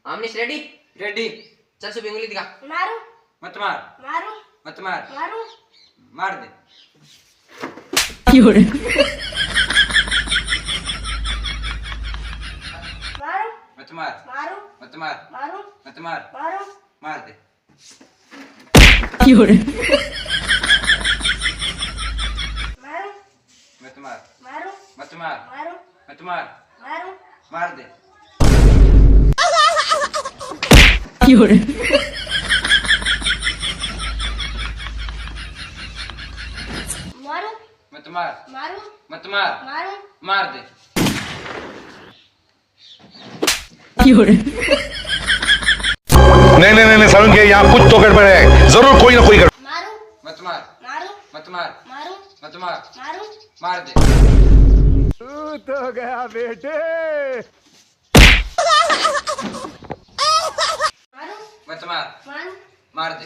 आमनीश ready? Ready. चल सुबह उंगली दिखा। मारू मत मार। मारू मत मार। मारू मार दे। मारू मत मार। मारू मत मार। मारू मत मार। मारू मार दे। मारू मत मार। मारू मत मार। मारू मत मार। मारू मार दे। मारू मत मार। मारू मत मार। मारू मार दे। नहीं नहीं नहीं सारुण के यहाँ कुछ तो गड़बड़ है, जरूर कोई ना कोई गड़बड़। मारू मत मार। मारू मत मार। मारू मत मार। मारू मार दे। तू तो गया बेटे। मारू मत मार। मारू मार दे।